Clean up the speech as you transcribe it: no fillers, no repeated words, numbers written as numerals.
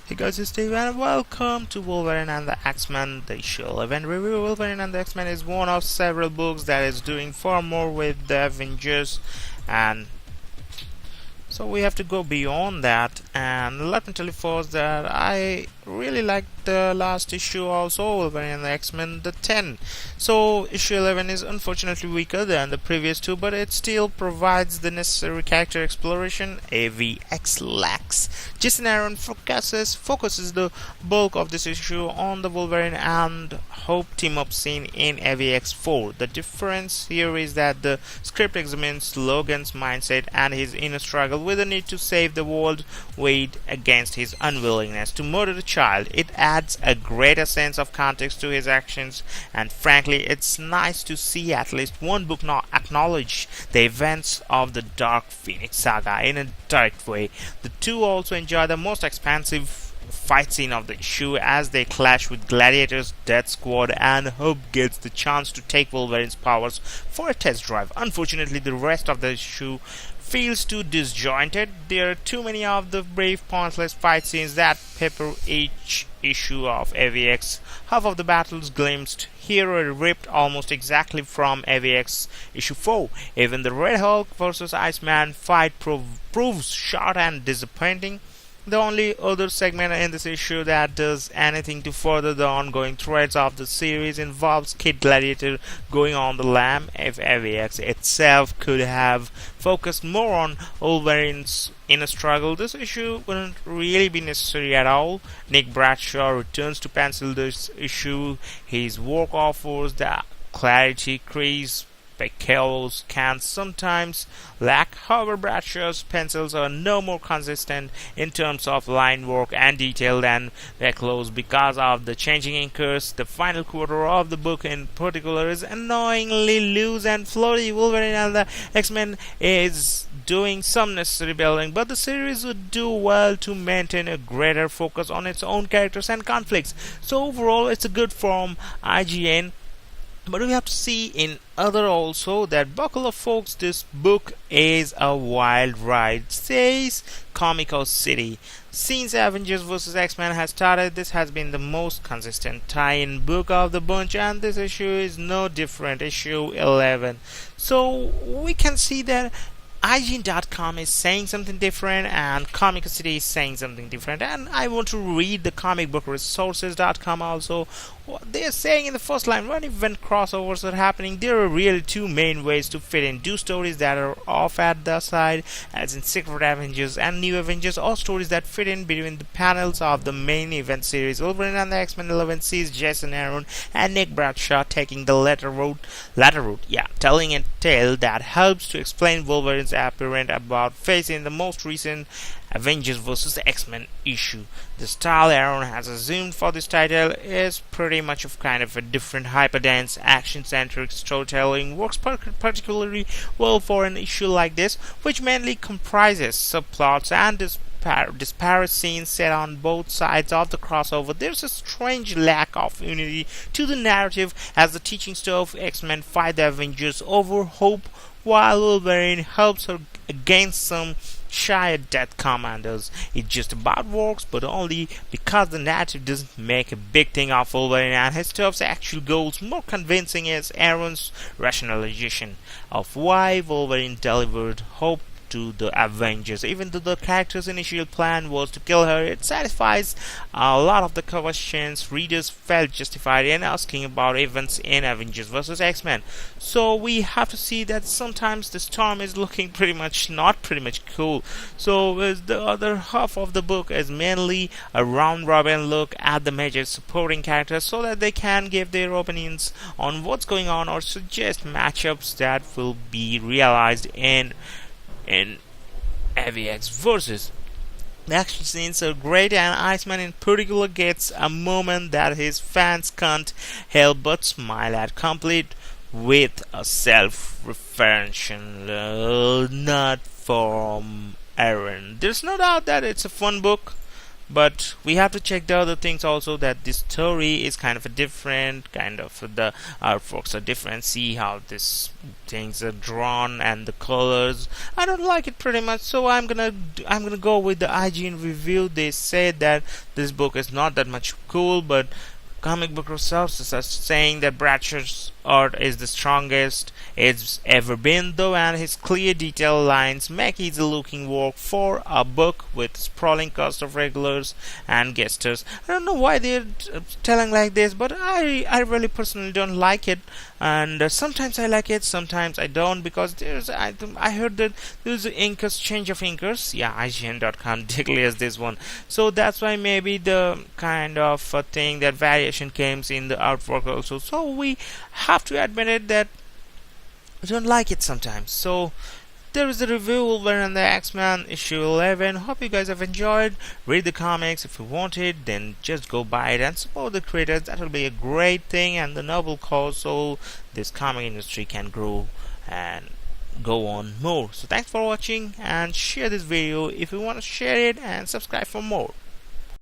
Hey guys, it's Steve and welcome to Wolverine and the X-Men, the issue 11 review. Wolverine and the X-Men is one of several books that is doing far more with the Avengers, and so we have to go beyond that. And let me tell you first that I really liked the last issue also, Wolverine and the X-Men, the 10. So issue 11 is unfortunately weaker than the previous two, but it still provides the necessary character exploration AVX lacks. Jason Aaron focuses the bulk of this issue on the Wolverine and Hope team-up scene in AVX 4. The difference here is that the script examines Logan's mindset and his inner struggle with the need to save the world weighed against his unwillingness to murder the child. It adds a greater sense of context to his actions, and frankly it's nice to see at least one book not acknowledge the events of the Dark Phoenix saga in a direct way. The two also enjoy the most expansive fight scene of the issue as they clash with Gladiator's Death Squad, and Hope gets the chance to take Wolverine's powers for a test drive. Unfortunately, the rest of the issue feels too disjointed. There are too many of the brave, pointless fight scenes that pepper each issue of AVX. Half of the battles glimpsed here are ripped almost exactly from AVX issue 4. Even the Red Hulk vs. Iceman fight proves short and disappointing. The only other segment in this issue that does anything to further the ongoing threads of the series involves Kid Gladiator going on the lam. If AVX itself could have focused more on Wolverine's inner struggle, this issue wouldn't really be necessary at all. Nick Bradshaw returns to pencil this issue. His work offers the clarity Chris Bacall's can sometimes lack. However, Bradshaw's pencils are no more consistent in terms of line work and detail than Bacall's because of the changing inkers. The final quarter of the book in particular is annoyingly loose and floaty. Wolverine and the X-Men is doing some necessary building, but the series would do well to maintain a greater focus on its own characters and conflicts. So overall, it's a good from IGN. But we have to see in other also that buckle up folks, this book is a wild ride, says Comico City. Since Avengers vs. X-Men has started, this has been the most consistent tie-in book of the bunch, and this issue is no different, issue 11. So we can see that IGN.com is saying something different and Comic City is saying something different, and I want to read the comicbookresources.com also. What they are saying in the first line: when event crossovers are happening, there are really two main ways to fit in. Do stories that are off at the side, as in Secret Avengers and New Avengers, or stories that fit in between the panels of the main event series. Wolverine and the X-Men 11 sees Jason Aaron and Nick Bradshaw taking the latter route, telling a tale that helps to explain Wolverine's apparent about face in the most recent Avengers vs. X-Men issue. The style Aaron has assumed for this title is pretty much of kind of a different hyperdense, action-centric storytelling. Works particularly well for an issue like this, which mainly comprises subplots and disparate scenes set on both sides of the crossover. There's a strange lack of unity to the narrative as the teaching staff of X-Men fight the Avengers over Hope, while Wolverine helps her against some shy death commandos. It just about works, but only because the narrative doesn't make a big thing of Wolverine and his staff's actual goals. More convincing is Aaron's rationalization of why Wolverine delivered Hope to the Avengers. Even though the character's initial plan was to kill her, it satisfies a lot of the questions readers felt justified in asking about events in Avengers vs. X-Men. So we have to see that sometimes the storm is looking not pretty much cool. So the other half of the book is mainly a round-robin look at the major supporting characters so that they can give their opinions on what's going on or suggest matchups that will be realized in AVX versus. The action scenes are great, and Iceman in particular gets a moment that his fans can't help but smile at, complete with a self-referential nod from Aaron. There's no doubt that it's a fun book, but we have to check the other things also, that this story is kind of a different kind of, the artworks are different. See how this things are drawn and the colors, I don't like it pretty much. So I'm gonna go with the IGN review. They said that this book is not that much cool, but comic book resources are saying that Bradshaw's art is the strongest it's ever been, though, and his clear detailed lines make easy looking work for a book with sprawling cast of regulars and guesters. I don't know why they're telling like this, but I really personally don't like it, and sometimes I like it, sometimes I don't, because I heard that there's inkers change of inkers. Yeah, IGN.com declares this one, so that's why maybe the kind of thing that variation comes in the artwork also. So we have to admit it that I don't like it sometimes. So there is the review Wolverine and the X-Men issue 11. Hope you guys have enjoyed. Read the comics if you want it, then just go buy it and support the creators. That will be a great thing and the noble cause, so this comic industry can grow and go on more. So thanks for watching and share this video if you want to share it, and subscribe for more.